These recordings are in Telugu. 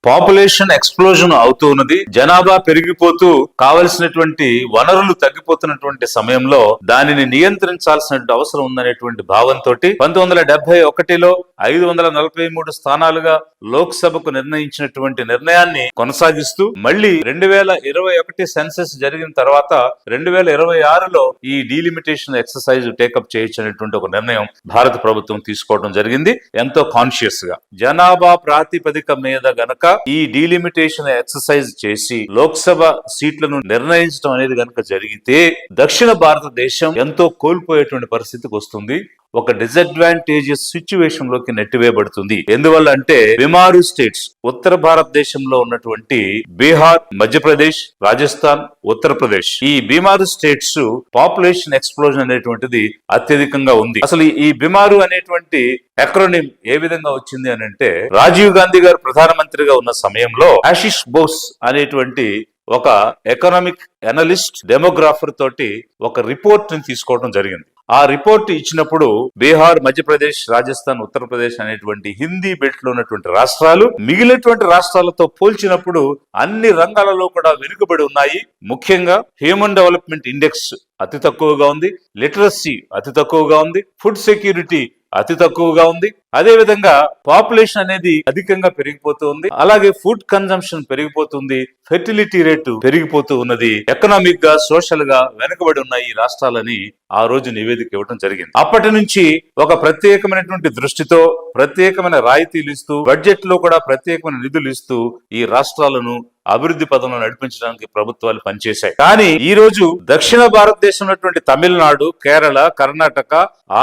పాపులేషన్ ఎక్స్ప్లోజన్ అవుతూ ఉన్నది. జనాభా పెరిగిపోతూ కావలసినటువంటి వనరులు తగ్గిపోతున్నటువంటి సమయంలో దానిని నియంత్రించాల్సిన అవసరం ఉందనేటువంటి భావంతో 1971లో 543 స్థానాలుగా లోక్సభకు నిర్ణయించినటువంటి నిర్ణయాన్ని కొనసాగిస్తూ మళ్ళీ 2021 సెన్సెస్ జరిగిన తర్వాత 2026లో ఈ డీలిమిటేషన్ ఎక్సర్సైజ్ టేకప్ చేయొచ్చనేటువంటి ఒక నిర్ణయం భారత ప్రభుత్వం తీసుకోవడం జరిగింది. ఎంతో కాన్షియస్ గా జనాభా ప్రాతిపదిక మీద గనక ఈ డీలిమిటేషన్ ఎక్సర్సైజ్ చేసి లోక్సభ సీట్లను నిర్ణయించడం అనేది గనక జరిగితే దక్షిణ భారతదేశం ఎంతో కోల్పోయేటువంటి పరిస్థితికి వస్తుంది. ఒక డిసడ్వాంటేజెస్ సిచ్యువేషన్ లోకి నెట్టివేయబడుతుంది. ఎందువల్ల అంటే బిమారు స్టేట్స్ ఉత్తర భారతదేశంలో ఉన్నటువంటి బీహార్, మధ్యప్రదేశ్, రాజస్థాన్, ఉత్తరప్రదేశ్ ఈ బిమారు స్టేట్స్ పాపులేషన్ ఎక్స్ప్లోజన్ అనేటువంటిది అత్యధికంగా ఉంది. అసలు ఈ బిమారు అనేటువంటి ఎక్రోనిమ్ ఏ విధంగా వచ్చింది అని అంటే రాజీవ్ గాంధీ గారు ప్రధానమంత్రిగా ఉన్న సమయంలో ఆశిష్ బోస్ అనేటువంటి ఒక ఎకనామిక్ అనలిస్ట్ డెమోగ్రాఫర్ తోటి ఒక రిపోర్ట్ ని తీసుకోవడం జరిగింది. ఆ రిపోర్ట్ ఇచ్చినప్పుడు బీహార్, మధ్యప్రదేశ్, రాజస్థాన్, ఉత్తరప్రదేశ్ అనేటువంటి హిందీ బెల్ట్ లో ఉన్నటువంటి రాష్ట్రాలు మిగిలినటువంటి రాష్ట్రాలతో పోల్చినప్పుడు అన్ని రంగాలలో కూడా వెనుకబడి ఉన్నాయి. ముఖ్యంగా హ్యూమన్ డెవలప్మెంట్ ఇండెక్స్ అతి తక్కువగా ఉంది, లిటరసీ అతి తక్కువగా ఉంది, ఫుడ్ సెక్యూరిటీ అతి తక్కువగా ఉంది. అదే విధంగా పాపులేషన్ అనేది అధికంగా పెరిగిపోతూ ఉంది. అలాగే ఫుడ్ కన్జంప్షన్ పెరిగిపోతుంది, ఫెర్టిలిటీ రేటు పెరిగిపోతూ ఉన్నది. ఎకనామిక్ గా, సోషల్ గా వెనుకబడి ఉన్నాయి ఈ రాష్ట్రాలని ఆ రోజు నివేదిక ఇవ్వడం జరిగింది. అప్పటి నుంచి ఒక ప్రత్యేకమైనటువంటి దృష్టితో ప్రత్యేకమైన రాయితీలు ఇస్తూ బడ్జెట్ లో కూడా ప్రత్యేకమైన నిధులు ఇస్తూ ఈ రాష్ట్రాలను అభివృద్ధి పదంలో నడిపించడానికి ప్రభుత్వాలు పనిచేశాయి. కానీ ఈ రోజు దక్షిణ భారతదేశం ఉన్నటువంటి తమిళనాడు, కేరళ, కర్ణాటక,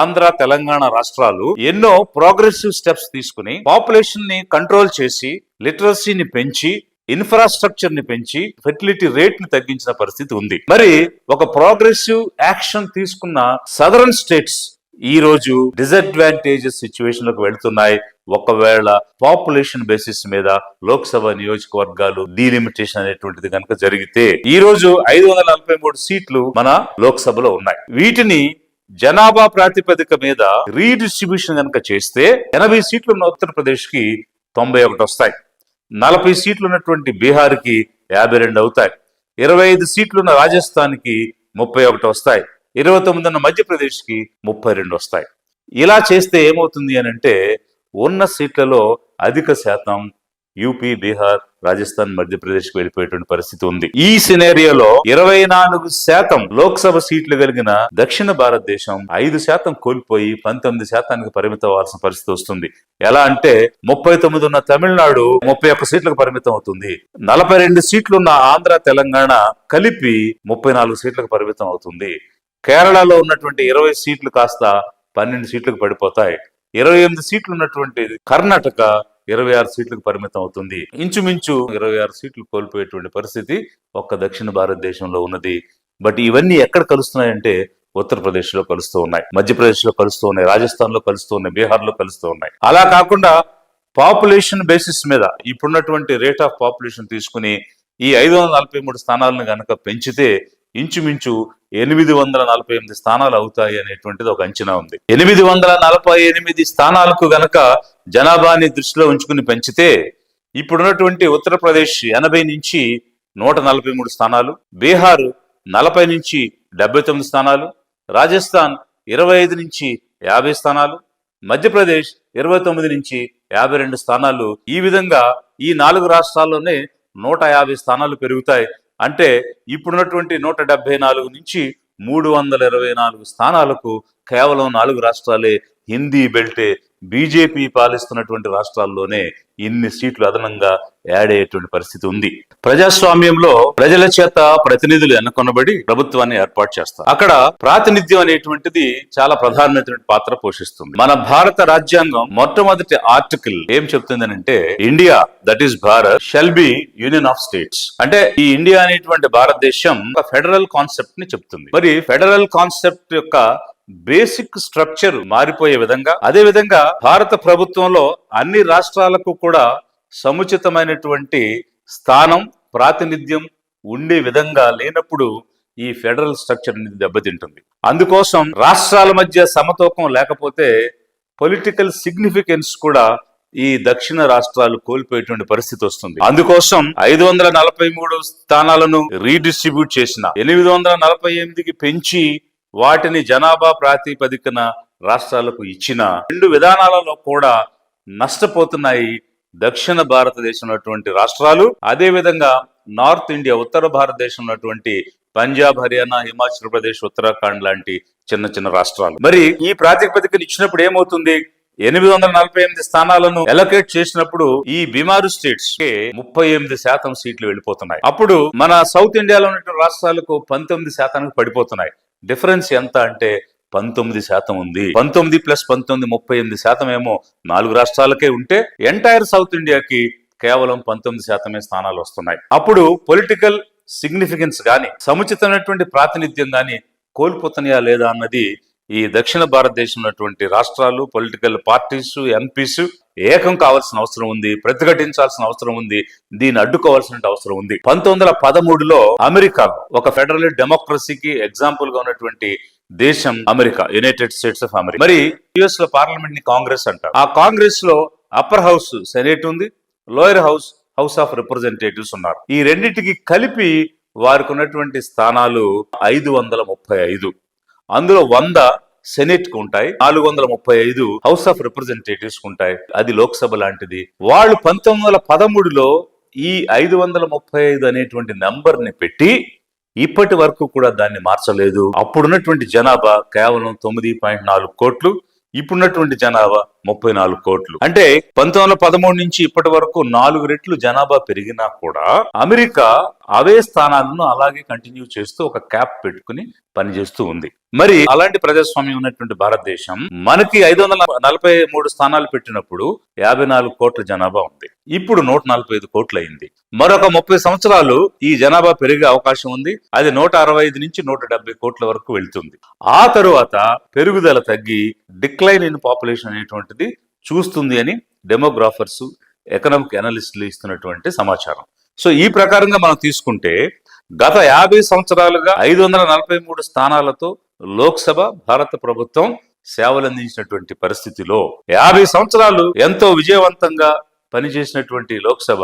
ఆంధ్ర, తెలంగాణ రాష్ట్రాలు ఎన్నో ప్రోగ్రెసివ్ స్టెప్స్ తీసుకుని పాపులేషన్ ని కంట్రోల్ చేసి లిటరసీని పెంచి ఇన్ఫ్రాస్ట్రక్చర్ ని పెంచి ఫెర్టిలిటీ రేట్ ని తగ్గించిన పరిస్థితి ఉంది. మరి ఒక ప్రోగ్రెసివ్ యాక్షన్ తీసుకున్న సదరన్ స్టేట్స్ ఈ రోజు డిసడ్వాంటేజెస్ సిచ్యువేషన్ లోకి వెళ్తున్నాయి. ఒకవేళ పాపులేషన్ బేసిస్ మీద లోక్సభ నియోజకవర్గాలు డీలిమిటేషన్ అనేటువంటిది కనుక జరిగితే ఈ రోజు 543 సీట్లు మన లోక్సభలో ఉన్నాయి. వీటిని జనాభా ప్రాతిపదిక మీద రీడిస్ట్రిబ్యూషన్ కనుక చేస్తే 80 సీట్లు ఉన్న ఉత్తరప్రదేశ్ కి 91 వస్తాయి, 40 సీట్లు ఉన్నటువంటి బీహార్ కి 52 అవుతాయి, 25 సీట్లున్న రాజస్థాన్ కి 31 వస్తాయి, 29 ఉన్న మధ్యప్రదేశ్ కి 32 వస్తాయి. ఇలా చేస్తే ఏమవుతుంది అని అంటే ఉన్న సీట్లలో అధిక శాతం యూపీ, బీహార్, రాజస్థాన్, మధ్యప్రదేశ్ కి వెళ్ళిపోయేటువంటి పరిస్థితి ఉంది. ఈ సినేరియోలో 24% లోక్సభ సీట్లు కలిగిన దక్షిణ భారతదేశం 5% కోల్పోయి 19% పరిమితం అవ్వాల్సిన పరిస్థితి వస్తుంది. ఎలా అంటే 39 ఉన్న తమిళనాడు 31 సీట్లకు పరిమితం అవుతుంది, 42 సీట్లున్న ఆంధ్ర, తెలంగాణ కలిపి 34 సీట్లకు పరిమితం అవుతుంది. కేరళలో ఉన్నటువంటి 20 సీట్లు కాస్త 12 సీట్లకు పడిపోతాయి. 28 సీట్లు ఉన్నటువంటి కర్ణాటక 26 సీట్లకు పరిమితం అవుతుంది. ఇంచుమించు 26 సీట్లు కోల్పోయేటువంటి పరిస్థితి ఒక్క దక్షిణ భారతదేశంలో ఉన్నది. బట్ ఇవన్నీ ఎక్కడ కలుస్తున్నాయంటే ఉత్తరప్రదేశ్ లో కలుస్తూ ఉన్నాయి, మధ్యప్రదేశ్ లో కలుస్తూ ఉన్నాయి, రాజస్థాన్ లో కలుస్తూ ఉన్నాయి, బీహార్ లో కలుస్తూ ఉన్నాయి. అలా కాకుండా పాపులేషన్ బేసిస్ మీద ఇప్పుడున్నటువంటి రేట్ ఆఫ్ పాపులేషన్ తీసుకుని ఈ 543 స్థానాలను గనక పెంచితే ఇంచుమించు 848 స్థానాలు అవుతాయి అనేటువంటిది ఒక అంచనా ఉంది. 848 స్థానాలకు గనక జనాభాని దృష్టిలో ఉంచుకుని పెంచితే ఇప్పుడున్నటువంటి ఉత్తరప్రదేశ్ 80 నుంచి 143 స్థానాలు, బీహార్ 40 నుంచి 79 స్థానాలు, రాజస్థాన్ 25 నుంచి 50 స్థానాలు, మధ్యప్రదేశ్ 29 నుంచి 52 స్థానాలు. ఈ విధంగా ఈ 4 రాష్ట్రాల్లోనే 150 స్థానాలు పెరుగుతాయి. అంటే ఇప్పుడున్నటువంటి 174 నుంచి 324 స్థానాలకు కేవలం 4 రాష్ట్రాలే హిందీ బెల్టే బీజేపీ పాలిస్తున్నటువంటి రాష్ట్రాల్లోనే ఇన్ని సీట్లు అదనంగా యాడ్ అయ్యేటువంటి పరిస్థితి ఉంది. ప్రజాస్వామ్యంలో ప్రజల చేత ప్రతినిధులు ఎన్నుకొనబడి ప్రభుత్వాన్ని ఏర్పాటు చేస్తారు. అక్కడ ప్రాతినిధ్యం అనేటువంటిది చాలా ప్రధానమైనటువంటి పాత్ర పోషిస్తుంది. మన భారత రాజ్యాంగం మొట్టమొదటి ఆర్టికల్ ఏం చెప్తుందనంటే India that is Bharat shall be union of states. అంటే ఈ ఇండియా అనేటువంటి భారతదేశం ఒక ఫెడరల్ కాన్సెప్ట్ ని చెప్తుంది. మరి ఫెడరల్ కాన్సెప్ట్ యొక్క బేసిక్ స్ట్రక్చర్ మారిపోయే విధంగా, అదే విధంగా భారత ప్రభుత్వంలో అన్ని రాష్ట్రాలకు కూడా సముచితమైనటువంటి స్థానం, ప్రాతినిధ్యం ఉండే విధంగా లేనప్పుడు ఈ ఫెడరల్ స్ట్రక్చర్ అనేది దెబ్బతింటుంది. అందుకోసం రాష్ట్రాల మధ్య సమతూకం లేకపోతే పొలిటికల్ సిగ్నిఫికెన్స్ కూడా ఈ దక్షిణ రాష్ట్రాలు కోల్పోయేటువంటి పరిస్థితి వస్తుంది. అందుకోసం 543 స్థానాలను రీడిస్ట్రిబ్యూట్ చేసిన 848కి పెంచి వాటిని జనాభా ప్రాతిపదికన రాష్ట్రాలకు ఇచ్చిన 2 విధానాలలో కూడా నష్టపోతున్నాయి దక్షిణ భారతదేశం ఉన్నటువంటి రాష్ట్రాలు. అదే విధంగా నార్త్ ఇండియా, ఉత్తర భారతదేశం ఉన్నటువంటి పంజాబ్, హర్యానా, హిమాచల్ ప్రదేశ్, ఉత్తరాఖండ్ లాంటి చిన్న చిన్న రాష్ట్రాలు. మరి ఈ ప్రాతిపదికను ఇచ్చినప్పుడు ఏమవుతుంది? 848 స్థానాలను ఎలొకేట్ చేసినప్పుడు ఈ బిమారు స్టేట్స్ కి 38% సీట్లు వెళ్ళిపోతున్నాయి. అప్పుడు మన సౌత్ ఇండియాలో ఉన్నటువంటి రాష్ట్రాలకు 19% పడిపోతున్నాయి. డిఫరెన్స్ ఎంత అంటే 19% ఉంది. 19 + 19 38% ఏమో 4 రాష్ట్రాలకే ఉంటే ఎంటైర్ సౌత్ ఇండియాకి కేవలం 19% స్థానాలు వస్తున్నాయి. అప్పుడు పొలిటికల్ సిగ్నిఫికెన్స్ గాని, సముచితమైనటువంటి ప్రాతినిధ్యం గాని కోల్పోతున్నాయా లేదా అన్నది ఈ దక్షిణ భారతదేశం ఉన్నటువంటి రాష్ట్రాలు, పొలిటికల్ పార్టీస్, ఎంపీస్ ఏకం కావాల్సిన అవసరం ఉంది, ప్రతిఘటించాల్సిన అవసరం ఉంది, దీన్ని అడ్డుకోవాల్సిన అవసరం ఉంది. 1913లో అమెరికా ఒక ఫెడరల్ డెమోక్రసీకి ఎగ్జాంపుల్ గా ఉన్నటువంటి దేశం America, United states of America. మరి యుఎస్ లో పార్లమెంట్ ని కాంగ్రెస్ అంటారు. ఆ కాంగ్రెస్ లో అప్పర్ హౌస్ సెనేట్ ఉంది, lower house house of representatives ఉన్నారు. ఈ రెండింటికి కలిపి వారికి ఉన్నటువంటి స్థానాలు 535. అందులో 100 సెనేట్ కు ఉంటాయి, 435 హౌస్ ఆఫ్ రిప్రజెంటేటివ్స్ కు ఉంటాయి. అది లోక్సభ లాంటిది. వాళ్ళు 1913లో ఈ 535 అనేటువంటి నంబర్ ని పెట్టి ఇప్పటి వరకు కూడా దాన్ని మార్చలేదు. అప్పుడున్నటువంటి జనాభా కేవలం 9.4 కోట్లు, ఇప్పుడున్నటువంటి జనాభా 34 కోట్లు. అంటే 1913 నుంచి ఇప్పటి వరకు 4 రెట్లు జనాభా పెరిగినా కూడా అమెరికా అవే స్థానాలను అలాగే కంటిన్యూ చేస్తూ ఒక క్యాప్ పెట్టుకుని పనిచేస్తూ ఉంది. మరి అలాంటి ప్రజాస్వామ్యం ఉన్నటువంటి భారతదేశం మనకి 543 స్థానాలు పెట్టినప్పుడు 54 కోట్ల జనాభా ఉంది. ఇప్పుడు 145 కోట్లు అయింది. మరొక 30 సంవత్సరాలు ఈ జనాభా పెరిగే అవకాశం ఉంది. అది 165 నుంచి 170 కోట్ల వరకు వెళ్తుంది. ఆ తరువాత పెరుగుదల తగ్గి డిక్లైన్ ఇన్ పాపులేషన్ అనేటువంటిది చూస్తుంది అని డెమోగ్రాఫర్స్, ఎకనామిక్ అనలిస్టులు ఇస్తున్నటువంటి సమాచారం. సో ఈ ప్రకారంగా మనం తీసుకుంటే గత 50 సంవత్సరాలుగా 543 స్థానాలతో లోక్సభ భారత ప్రభుత్వం సేవలందించినటువంటి పరిస్థితిలో 50 సంవత్సరాలు ఎంతో విజయవంతంగా పనిచేసినటువంటి లోక్సభ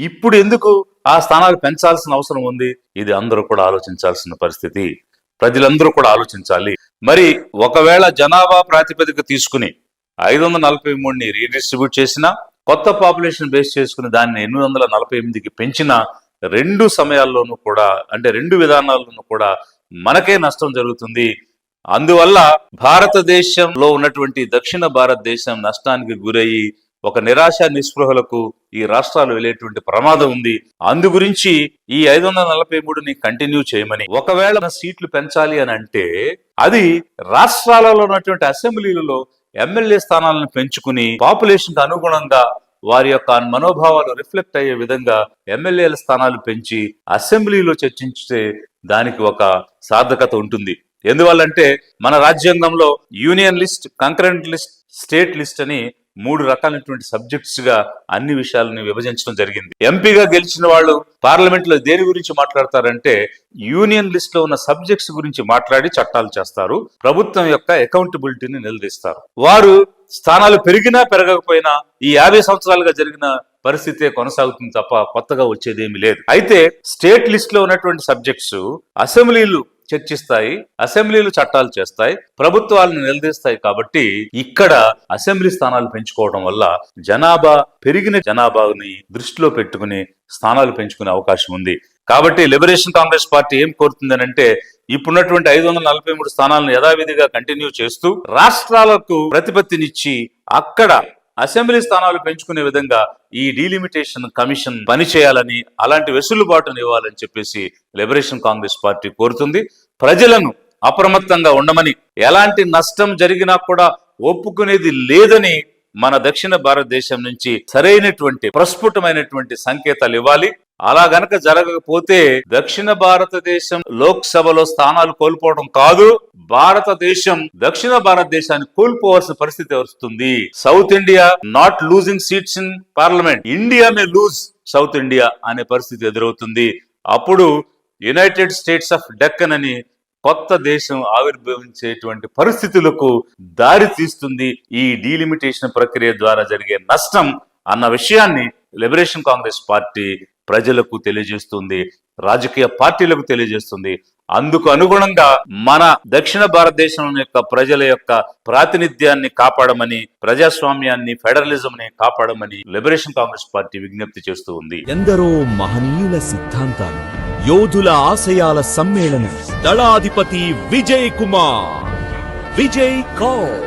ఇప్పుడు ఎందుకు ఆ స్థానాలు పెంచాల్సిన అవసరం ఉంది? ఇది అందరూ కూడా ఆలోచించాల్సిన పరిస్థితి. ప్రజలందరూ కూడా ఆలోచించాలి. మరి ఒకవేళ జనాభా ప్రాతిపదిక తీసుకుని 543ని రీడిస్ట్రిబ్యూట్ చేసినా, కొత్త పాపులేషన్ బేస్ చేసుకుని దాన్ని 848కి పెంచిన 2 సమయాల్లోనూ కూడా, అంటే 2 విధానాల్లోనూ కూడా మనకే నష్టం జరుగుతుంది. అందువల్ల భారతదేశంలో ఉన్నటువంటి దక్షిణ భారతదేశం నష్టానికి గురయ్యి ఒక నిరాశ నిస్పృహలకు ఈ రాష్ట్రాలు వెళ్ళేటువంటి ప్రమాదం ఉంది. అందు గురించి ఈ 543ని కంటిన్యూ చేయమని, ఒకవేళ సీట్లు పెంచాలి అని అంటే అది రాష్ట్రాలలో ఉన్నటువంటి అసెంబ్లీలలో ఎమ్మెల్యే స్థానాలను పెంచుకుని పాపులేషన్ కు అనుగుణంగా వారి యొక్క మనోభావాలు రిఫ్లెక్ట్ అయ్యే విధంగా ఎమ్మెల్యేల స్థానాలు పెంచి అసెంబ్లీలో చర్చించితే దానికి ఒక సార్థకత ఉంటుంది. ఎందువల్లంటే మన రాజ్యాంగంలో union list, concurrent list, state list అని 3 రకాలైనటువంటి సబ్జెక్ట్స్ గా అన్ని విషయాలను విభజించడం జరిగింది. ఎంపీగా గెలిచిన వాళ్ళు పార్లమెంట్ లో దేని గురించి మాట్లాడతారంటే యూనియన్ లిస్ట్ లో ఉన్న సబ్జెక్ట్స్ గురించి మాట్లాడి చట్టాలు చేస్తారు, ప్రభుత్వం యొక్క అకౌంటబిలిటీని నిలదీస్తారు. వారు స్థానాలు పెరిగినా పెరగకపోయినా ఈ 50 సంవత్సరాలుగా జరిగిన పరిస్థితే కొనసాగుతుంది తప్ప కొత్తగా వచ్చేదేమీ లేదు. అయితే స్టేట్ లిస్ట్ లో ఉన్నటువంటి సబ్జెక్ట్స్ అసెంబ్లీలు చర్చిస్తాయి, అసెంబ్లీలు చట్టాలు చేస్తాయి, ప్రభుత్వాలను నిలదీస్తాయి. కాబట్టి ఇక్కడ అసెంబ్లీ స్థానాలు పెంచుకోవడం వల్ల జనాభా పెరిగిన జనాభాని దృష్టిలో పెట్టుకుని స్థానాలు పెంచుకునే అవకాశం ఉంది. కాబట్టి లిబరేషన్ కాంగ్రెస్ పార్టీ ఏం కోరుతుంది అంటే ఇప్పుడున్నటువంటి 543 స్థానాలను యథావిధిగా కంటిన్యూ చేస్తూ రాష్ట్రాలకు ప్రతిపత్తినిచ్చి అక్కడ అసెంబ్లీ స్థానాలు పెంచుకునే విధంగా ఈ డీలిమిటేషన్ కమిషన్ పనిచేయాలని, అలాంటి వెసులుబాటును ఇవ్వాలని చెప్పేసి లిబరేషన్ కాంగ్రెస్ పార్టీ కోరుతుంది. ప్రజలను అప్రమత్తంగా ఉండమని, ఎలాంటి నష్టం జరిగినా కూడా ఒప్పుకునేది లేదని మన దక్షిణ భారతదేశం నుంచి సరైనటువంటి ప్రస్ఫుటమైనటువంటి సంకేతాలు ఇవ్వాలి. అలా గనక జరగకపోతే దక్షిణ భారతదేశం లోక్సభలో స్థానాలు కోల్పోవడం కాదు, భారతదేశం దక్షిణ భారతదేశాన్ని కోల్పోవాల్సిన పరిస్థితి వస్తుంది. South India not losing seats in parliament, India may lose south India అనే పరిస్థితి ఎదురవుతుంది. అప్పుడు యునైటెడ్ స్టేట్స్ ఆఫ్ డెక్కన్ అని కొత్త దేశం ఆవిర్భవించేటువంటి పరిస్థితులకు దారి తీస్తుంది ఈ డీలిమిటేషన్ ప్రక్రియ ద్వారా జరిగే నష్టం అన్న విషయాన్ని లిబరేషన్ కాంగ్రెస్ పార్టీ ప్రజలకు తెలియజేస్తుంది, రాజకీయ పార్టీలకు తెలియజేస్తుంది. అందుకు అనుగుణంగా మన దక్షిణ భారతదేశం యొక్క ప్రజల యొక్క ప్రాతినిధ్యాన్ని కాపాడమని, ప్రజాస్వామ్యాన్ని, ఫెడరలిజంని కాపాడమని లిబరేషన్ కాంగ్రెస్ పార్టీ విజ్ఞప్తి చేస్తూ ఉంది. ఎందరో మహనీయుల సిద్ధాంతాలు, యోధుల ఆశయాల సమ్మేళనం. దళాధిపతి విజయ్ కుమార్, విజయ్ కౌర్.